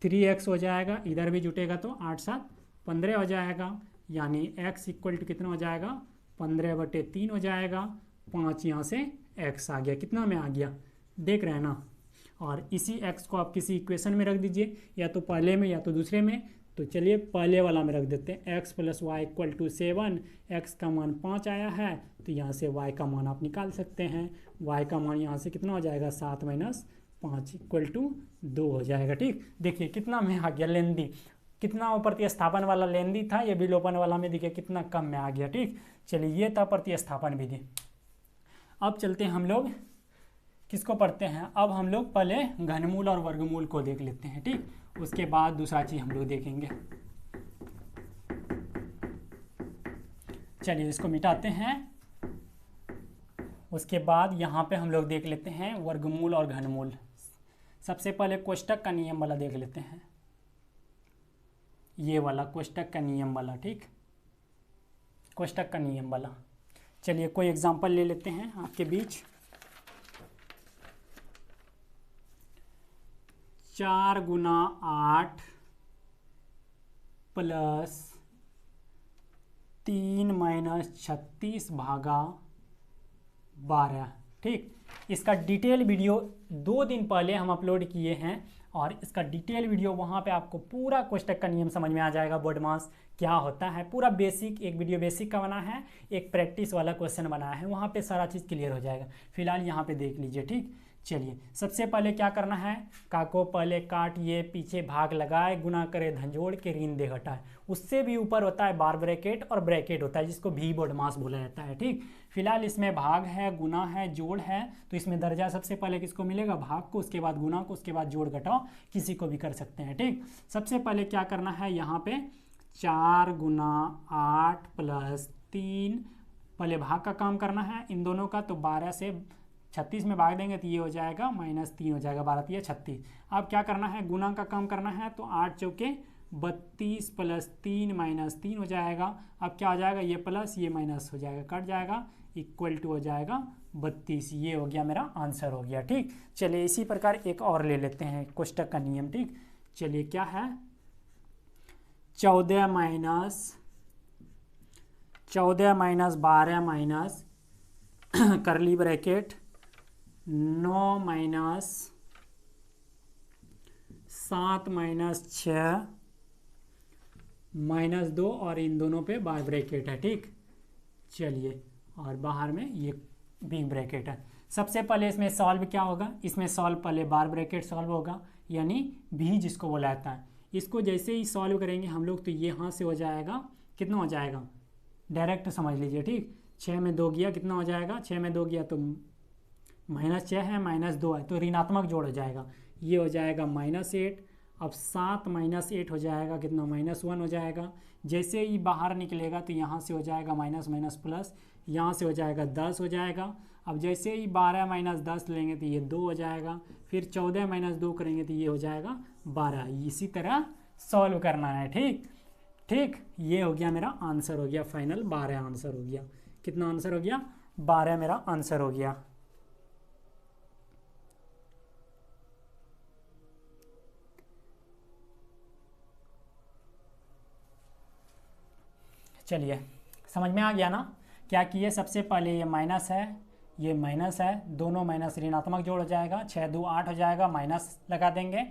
3x हो जाएगा, इधर भी जुटेगा तो 8-7 15 हो जाएगा, यानी x इक्वल टू कितना हो जाएगा 15/3 हो जाएगा। 5 यहाँ से x आ गया, कितना में आ गया देख रहे हैं ना। और इसी x को आप किसी इक्वेशन में रख दीजिए, या तो पहले में या तो दूसरे में। तो चलिए पहले वाला में रख देते हैं, x plus y equal to 7, x का मान 5 आया है तो यहाँ से y का मान आप निकाल सकते हैं। y का मान यहाँ से कितना हो जाएगा 7 माइनस 5 इक्वल टू 2 हो जाएगा। ठीक, देखिए कितना में आ गया लेंदी, कितना वो प्रतिस्थापन वाला लेंदी था, ये विलोपन वाला में देखिए कितना कम में आ गया। ठीक, चलिए ये था प्रतिस्थापन विधि। अब चलते हैं हम लोग किसको पढ़ते हैं, अब हम लोग पहले घनमूल और वर्गमूल को देख लेते हैं। ठीक, उसके बाद दूसरा चीज हम लोग देखेंगे। चलिए इसको मिटाते हैं। उसके बाद यहाँ पे हम लोग देख लेते हैं वर्गमूल और घनमूल। सबसे पहले कोष्टक का नियम वाला देख लेते हैं, ये वाला कोष्टक का नियम वाला। ठीक, कोष्टक का नियम वाला। चलिए कोई एग्जांपल ले लेते हैं आपके बीच। 4 गुना 8 प्लस 3 माइनस 36 भागा 12। ठीक, इसका डिटेल वीडियो 2 दिन पहले हम अपलोड किए हैं और इसका डिटेल वीडियो वहाँ पे आपको पूरा कोष्टक का नियम समझ में आ जाएगा। बोर्डमास क्या होता है पूरा बेसिक, एक वीडियो बेसिक का बना है, एक प्रैक्टिस वाला क्वेश्चन बनाया है, वहाँ पे सारा चीज़ क्लियर हो जाएगा। फिलहाल यहाँ पे देख लीजिए। ठीक, चलिए सबसे पहले क्या करना है, का को पहले काटिए, पीछे भाग लगाए, गुना करे धन जोड़ के ऋण दे घटाए। उससे भी ऊपर होता है बार ब्रैकेट और ब्रैकेट होता है जिसको भी बोर्डमास बोला जाता है। ठीक, फिलहाल इसमें भाग है, गुना है, जोड़ है, तो इसमें दर्जा सबसे पहले किसको मिलेगा, भाग को, उसके बाद गुना को, उसके बाद जोड़ घटाओ, किसी को भी कर सकते हैं। ठीक, सबसे पहले क्या करना है, यहाँ पे 4 गुना 8 प्लस 3, पहले भाग का काम करना है इन दोनों का, तो 12 से 36 में भाग देंगे तो ये हो जाएगा -3 हो जाएगा, 12 3 36। अब क्या करना है, गुना का काम करना है, तो 8 चौके 32 प्लस 3 माइनस 3 हो जाएगा। अब क्या हो जाएगा, ये प्लस ये माइनस हो जाएगा, कट जाएगा, इक्वल टू हो जाएगा 32। ये हो गया मेरा आंसर हो गया। ठीक, चलिए इसी प्रकार एक और ले लेते हैं कोष्टक का नियम। ठीक, चलिए क्या है, 14 माइनस 12 माइनस करली ब्रैकेट 9 माइनस 7 माइनस 6 माइनस 2 और इन दोनों पे बार ब्रैकेट है। ठीक, चलिए और बाहर में ये बिग ब्रैकेट है। सबसे पहले इसमें सॉल्व क्या होगा, इसमें सॉल्व पहले बार ब्रैकेट सॉल्व होगा, यानी भी जिसको बोला जाता है। इसको जैसे ही सॉल्व करेंगे हम लोग तो ये यहाँ से हो जाएगा, कितना हो जाएगा, डायरेक्ट समझ लीजिए। ठीक, 6 में 2 गया, कितना हो जाएगा, 6 में 2 गया तो -6 है, -2 है तो ऋणात्मक जोड़ हो जाएगा, ये हो जाएगा -8। अब 7 माइनस 8 हो जाएगा, कितना, -1 हो जाएगा। जैसे ही बाहर निकलेगा तो यहाँ से हो जाएगा माइनस माइनस प्लस, यहाँ से हो जाएगा 10 हो जाएगा। अब जैसे ही 12 माइनस 10 लेंगे तो ये 2 हो जाएगा, फिर 14 माइनस 2 करेंगे तो ये हो जाएगा 12। इसी तरह सॉल्व करना है। ठीक, ठीक, ये हो गया मेरा आंसर हो गया फाइनल, 12 आंसर हो गया। कितना आंसर हो गया, 12 मेरा आंसर हो गया। चलिए समझ में आ गया ना, क्या किए, सबसे पहले ये माइनस है, ये माइनस है, दोनों माइनस ऋणात्मक जोड़ हो जाएगा, 6 2 8 हो जाएगा, माइनस लगा देंगे,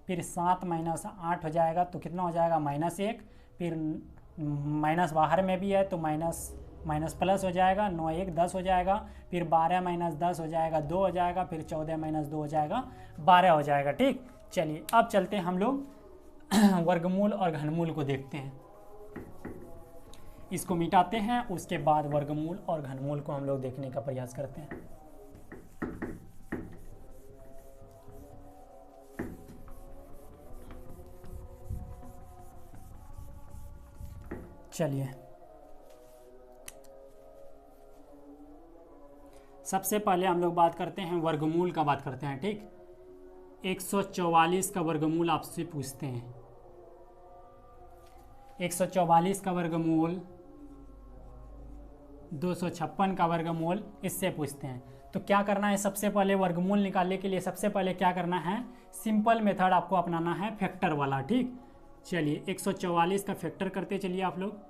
फिर 7 माइनस 8 हो जाएगा तो कितना हो जाएगा, -1, फिर माइनस बाहर में भी है तो माइनस प्लस हो जाएगा, 9 1 10 हो जाएगा, फिर 12 माइनस 10 हो जाएगा 2 हो जाएगा, फिर 14 माइनस 2 हो जाएगा 12 हो जाएगा। ठीक, चलिए अब चलते हैं हम लोग वर्गमूल और घनमूल को देखते हैं, इसको मिटाते हैं, उसके बाद वर्गमूल और घनमूल को हम लोग देखने का प्रयास करते हैं। चलिए सबसे पहले हम लोग बात करते हैं वर्गमूल का, बात करते हैं। ठीक, 144 का वर्गमूल आपसे पूछते हैं, 144 का वर्गमूल, 256 का वर्गमूल, इससे पूछते हैं। तो क्या करना है, सबसे पहले वर्गमूल निकालने के लिए सबसे पहले क्या करना है, सिंपल मेथड आपको अपनाना है, फैक्टर वाला। ठीक, चलिए 144 का फैक्टर करते चलिए आप लोग।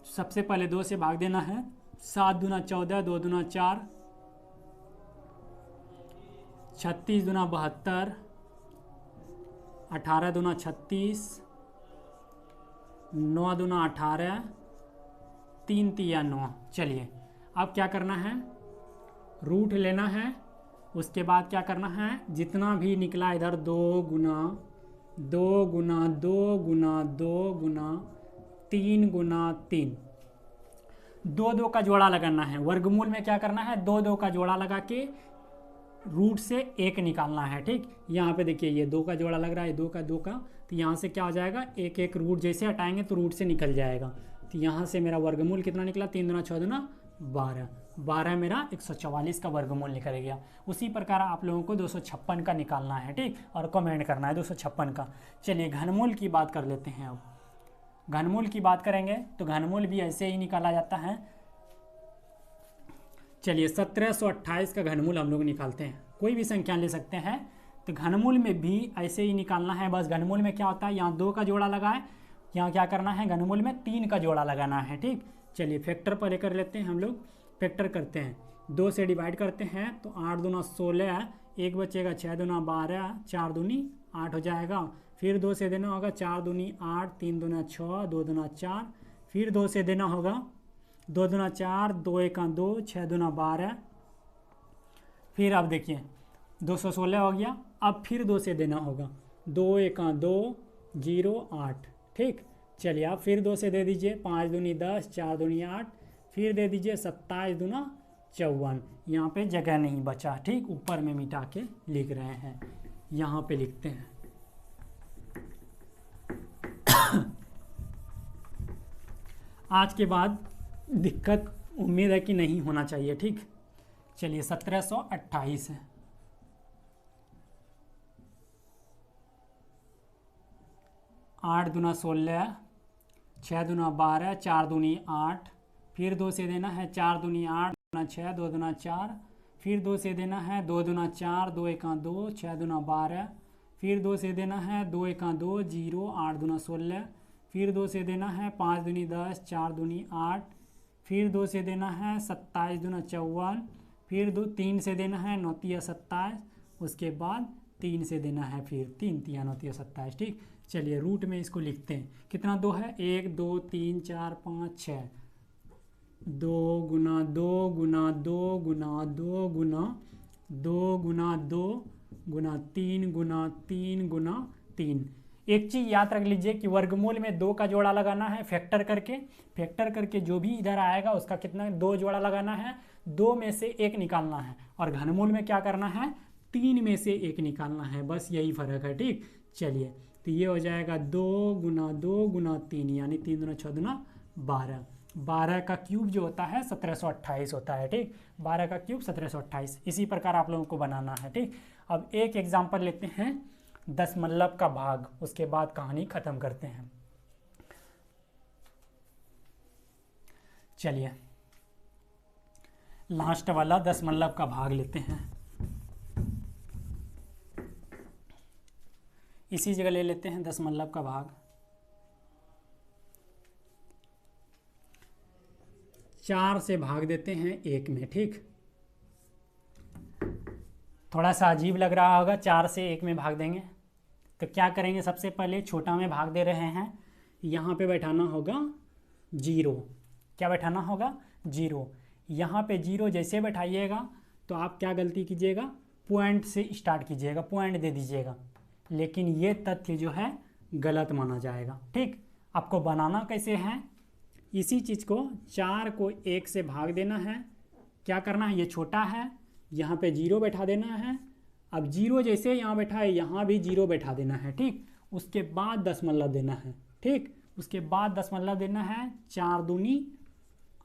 सबसे पहले 2 से भाग देना है, 7 दूना 14, 2 दूना 4, 36 दूना 72, 18 दूना 36, 9 दूना 18, 3 तिया 9। चलिए अब क्या करना है, रूट लेना है, उसके बाद क्या करना है, जितना भी निकला इधर 2 गुना 2 गुना 2 गुना 2 गुना 3 गुना 3, 2 2 का जोड़ा लगाना है। वर्गमूल में क्या करना है, 2 2 का जोड़ा लगा के रूट से 1 निकालना है। ठीक, यहाँ पे देखिए ये 2 का जोड़ा लग रहा है, 2 का 2 का, तो यहाँ से क्या हो जाएगा, 1 1 रूट जैसे हटाएंगे तो रूट से निकल जाएगा। तो यहाँ से मेरा वर्गमूल कितना निकला, 3 दूना 6 दूना 12, 12 मेरा 144 का वर्गमूल निकल गया। उसी प्रकार आप लोगों को 256 का निकालना है, ठीक, और कमेंट करना है 256 का। चलिए घनमूल की बात कर लेते हैं। अब घनमूल की बात करेंगे तो घनमूल भी ऐसे ही निकाला जाता है। चलिए 1728 का घनमूल हम लोग निकालते हैं। कोई भी संख्या ले सकते हैं, तो घनमूल में भी ऐसे ही निकालना है। बस घनमूल में क्या होता है, यहाँ 2 का जोड़ा लगाए, यहाँ क्या करना है, घनमूल में 3 का जोड़ा लगाना है, ठीक। चलिए फैक्टर पहले कर लेते हैं। हम लोग फैक्टर करते हैं, 2 से डिवाइड करते हैं तो 8 दूना 16, 1 बचेगा, 6 दूना 12, 4 दूनी 8 हो जाएगा। फिर 2 से देना होगा, 4 दूनी 8, 3 दूना 6, 2 दूना 4, फिर 2 से देना होगा, 2 दूना 4, 2 एका 2, 6 दूना 12। फिर अब देखिए 216 हो गया। अब फिर 2 से देना होगा, 2 एका 2, 0 8, ठीक। चलिए आप फिर 2 से दे दीजिए, 5 दूनी 10, 4 दूनी 8, फिर दे दीजिए 27 दूना 54। यहाँ पे जगह नहीं बचा, ठीक, ऊपर में मिटा के लिख रहे हैं, यहाँ पे लिखते हैं। आज के बाद दिक्कत उम्मीद है कि नहीं होना चाहिए, ठीक। चलिए 1728 है, 8 दूना 16, 6 दूना 12, 4 दूनी 8, फिर 2 से देना है, 4 दूनी 8, 2 6, 2 दूना 4, फिर 2 से देना है, 2 दूना 4, 2 एका 2, 6 दूना 12, फिर 2 से देना है, 2 एका 2, 0, 8 दूना 16, फिर 2 से देना है, 5 दूनी 10, 4 दूनी 8, फिर 2 से देना है, 27 दूना 54, फिर 3 से देना है, 9 तिया 27, उसके बाद 3 से देना है, फिर 3 तिया 9 तिया 27, ठीक। चलिए रूट में इसको लिखते हैं, कितना 2 है, 1 2 3 4 5 6, 2 गुना 2 गुना 2 गुना 2 गुना 2 गुना 2 गुना 3 गुना 3 गुना 3। एक चीज़ याद रख लीजिए कि वर्गमूल में 2 का जोड़ा लगाना है, फैक्टर करके जो भी इधर आएगा उसका कितना 2 जोड़ा लगाना है, 2 में से 1 निकालना है। और घनमूल में क्या करना है, 3 में से 1 निकालना है, बस यही फर्क है, ठीक। चलिए तो ये हो जाएगा 2 गुना 2 गुना 3, यानी 3 दूना 6 दूना 12। 12 का क्यूब जो होता है 1728 होता है, ठीक। 12 का क्यूब 1728। इसी प्रकार आप लोगों को बनाना है, ठीक। अब एक एग्जाम्पल लेते हैं, दशमलव का भाग, उसके बाद कहानी खत्म करते हैं। चलिए लास्ट वाला दशमलव का भाग लेते हैं। इसी जगह ले लेते हैं दशमलव का भाग। 4 से भाग देते हैं 1 में, ठीक। थोड़ा सा अजीब लग रहा होगा, 4 से 1 में भाग देंगे तो क्या करेंगे, सबसे पहले छोटा में भाग दे रहे हैं, यहाँ पे बैठाना होगा 0। क्या बैठाना होगा, 0। यहाँ पे 0 जैसे बैठाइएगा तो आप क्या गलती कीजिएगा, पॉइंट से स्टार्ट कीजिएगा, पॉइंट दे दीजिएगा, लेकिन ये तथ्य जो है गलत माना जाएगा, ठीक। आपको बनाना कैसे है, इसी चीज़ को 4 को 1 से भाग देना है। क्या करना है, ये छोटा है, यहाँ पे 0 बैठा देना है। अब 0 जैसे यहाँ बैठा है, यहाँ भी 0 बैठा देना है, ठीक। उसके बाद दशमलव देना है, ठीक। उसके बाद दशमलव देना है, 4 दूनी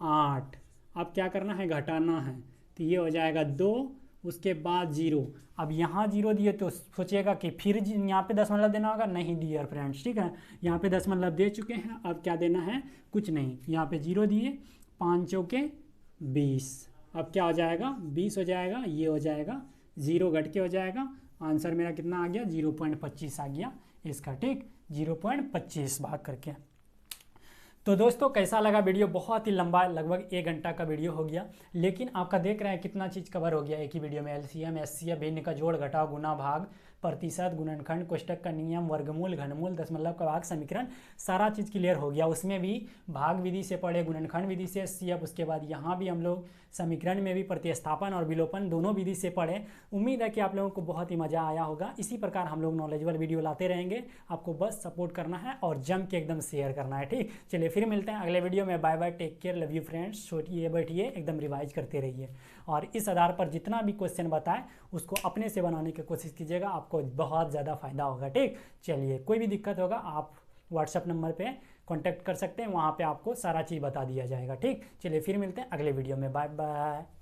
8। अब क्या करना है, घटाना है, तो ये हो जाएगा 2, उसके बाद 0। अब यहाँ 0 दिए तो सोचिएगा कि फिर यहाँ पे दशमलव देना होगा, नहीं डियर फ्रेंड्स, ठीक है। यहाँ पे दशमलव दे चुके हैं, अब क्या देना है, कुछ नहीं, यहाँ पे 0 दिए, 5 चौके 20। अब क्या हो जाएगा, 20 हो जाएगा, ये हो जाएगा 0 घट के हो जाएगा। आंसर मेरा कितना आ गया, 0.25 आ गया इसका, ठीक, 0.25 भाग करके। तो दोस्तों कैसा लगा वीडियो, बहुत ही लंबा, लगभग 1 घंटा का वीडियो हो गया, लेकिन आपका देख रहे हैं कितना चीज़ कवर हो गया एक ही वीडियो में। एलसीएम, एचसीएफ, भिन्न का जोड़ घटाव, गुना भाग, प्रतिशत, गुणनखंड, कोष्टक का नियम, वर्गमूल, घनमूल, दशमलव का भाग, समीकरण, सारा चीज़ क्लियर हो गया। उसमें भी भाग विधि से पढ़े, गुणनखंड विधि से एचसीएफ, उसके बाद यहाँ भी हम लोग समीकरण में भी प्रतिस्थापन और विलोपन दोनों विधि से पढ़े। उम्मीद है कि आप लोगों को बहुत ही मज़ा आया होगा। इसी प्रकार हम लोग नॉलेजेबल वीडियो लाते रहेंगे, आपको बस सपोर्ट करना है और जम के एकदम शेयर करना है, ठीक। चलिए फिर मिलते हैं अगले वीडियो में। Bye bye, take care, love you friends. सोचिए बैठिए, एकदम रिवाइज करते रहिए और इस आधार पर जितना भी क्वेश्चन बताए उसको अपने से बनाने की कोशिश कीजिएगा, आपको बहुत ज़्यादा फायदा होगा, ठीक। चलिए कोई भी दिक्कत होगा आप व्हाट्सअप नंबर पे कांटेक्ट कर सकते हैं, वहाँ पे आपको सारा चीज़ बता दिया जाएगा। ठीक, चलिए फिर मिलते हैं अगले वीडियो में। Bye bye.